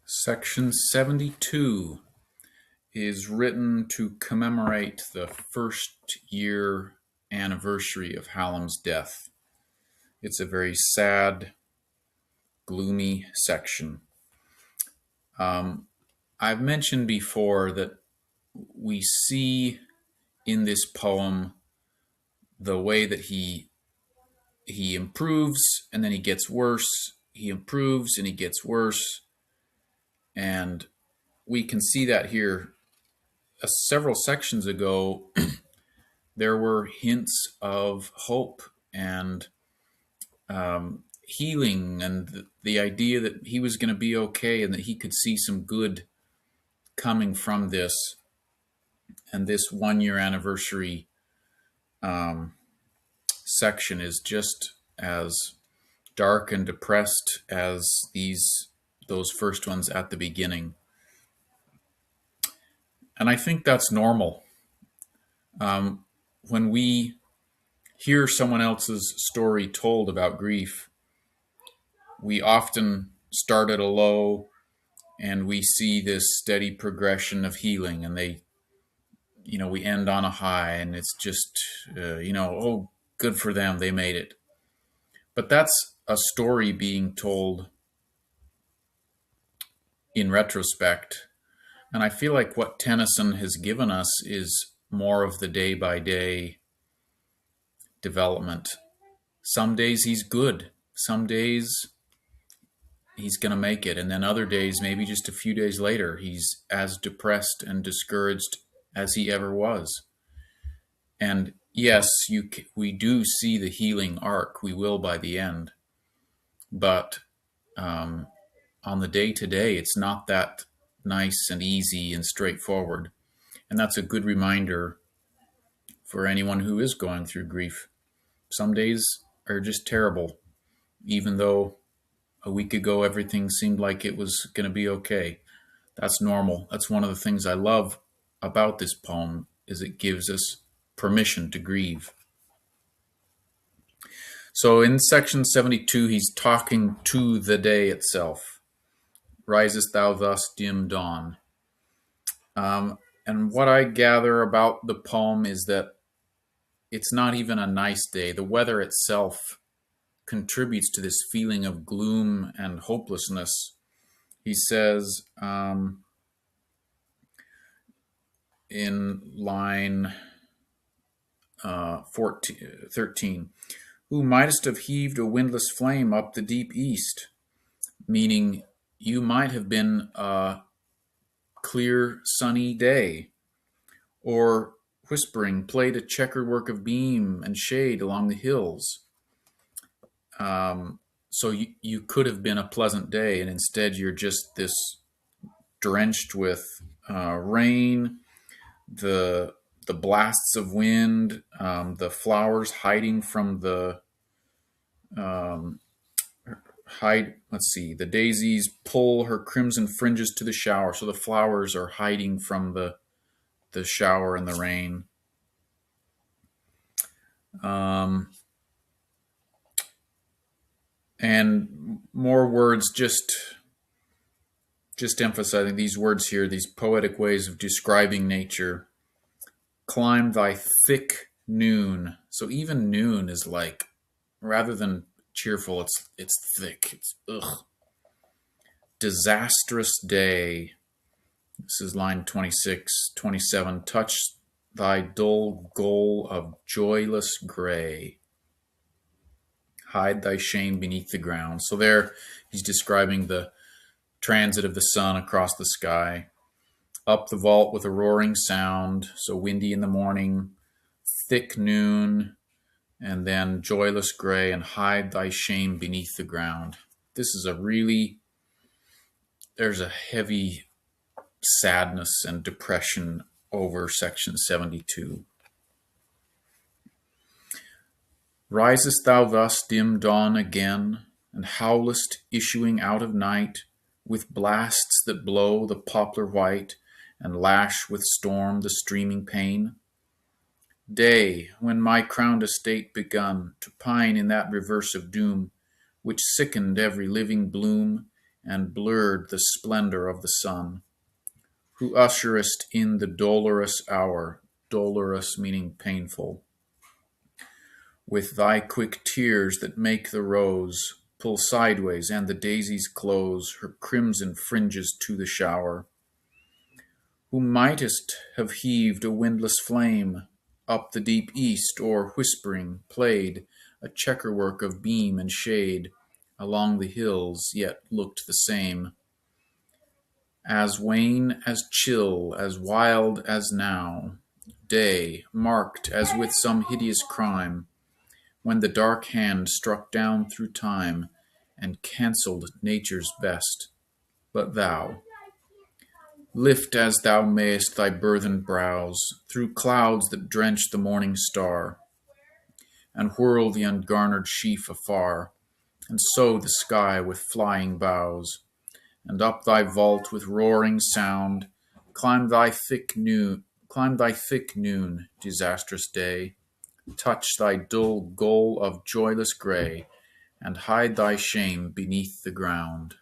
Section 72 is written to commemorate the first year anniversary of Hallam's death. It's a very sad, gloomy section. I've mentioned before that we see in this poem the way that he improves and then he gets worse. He improves and he gets worse. And we can see that here. Several sections ago, there were hints of hope and healing and the idea that he was going to be okay and that he could see some good coming from this. And this 1 year anniversary section is just as dark and depressed as those first ones at the beginning. And I think that's normal. When we hear someone else's story told about grief, we often start at a low and we see this steady progression of healing, and we end on a high, and it's just, oh, good for them, they made it. But that's a story being told in retrospect. And I feel like what Tennyson has given us is more of the day-by-day development. Some days he's good. Some days he's going to make it. And then other days, maybe just a few days later, he's as depressed and discouraged as he ever was. And yes, we do see the healing arc. We will by the end. But on the day-to-day, it's not that nice and easy and straightforward. And that's a good reminder for anyone who is going through grief. Some days are just terrible, even though a week ago everything seemed like it was going to be okay. That's normal. That's one of the things I love about this poem, is it gives us permission to grieve. So in section 72, he's talking to the day itself. Risest thou thus, dim dawn. And what I gather about the poem is that it's not even a nice day. The weather itself contributes to this feeling of gloom and hopelessness. He says in line 13, who mightest have heaved a windless flame up the deep east, meaning you might have been a clear, sunny day, or whispering played a checkered work of beam and shade along the hills. So you could have been a pleasant day, and instead you're just this drenched with rain, the blasts of wind, the flowers hiding from the the daisies pull her crimson fringes to the shower. So the flowers are hiding from the shower and the rain. And more words, just emphasizing these words here, these poetic ways of describing nature. Climb thy thick noon. So even noon is like, rather than cheerful, it's thick. It's ugh. Disastrous day. This is line 26, 27. Touch thy dull goal of joyless gray. Hide thy shame beneath the ground. So there he's describing the transit of the sun across the sky. Up the vault with a roaring sound, so windy in the morning, thick noon, and then joyless gray, and hide thy shame beneath the ground. This is there's a heavy sadness and depression over section 72. Risest thou thus, dim dawn, again, and howlest issuing out of night, with blasts that blow the poplar white, and lash with storm the streaming pane? Day, when my crowned estate begun to pine in that reverse of doom, which sickened every living bloom, and blurred the splendor of the sun, who usherest in the dolorous hour, dolorous meaning painful, with thy quick tears that make the rose pull sideways and the daisy's close her crimson fringes to the shower, who mightest have heaved a windless flame up the deep east, or whispering played a checkerwork of beam and shade along the hills, yet looked the same, as wan, as chill, as wild as now, day, marked as with some hideous crime, when the dark hand struck down through time and cancelled nature's best. But thou, lift as thou mayest thy burthened brows through clouds that drench the morning star, and whirl the ungarnered sheaf afar, and sow the sky with flying boughs, and up thy vault with roaring sound climb thy thick noon, disastrous day, touch thy dull goal of joyless gray, and hide thy shame beneath the ground.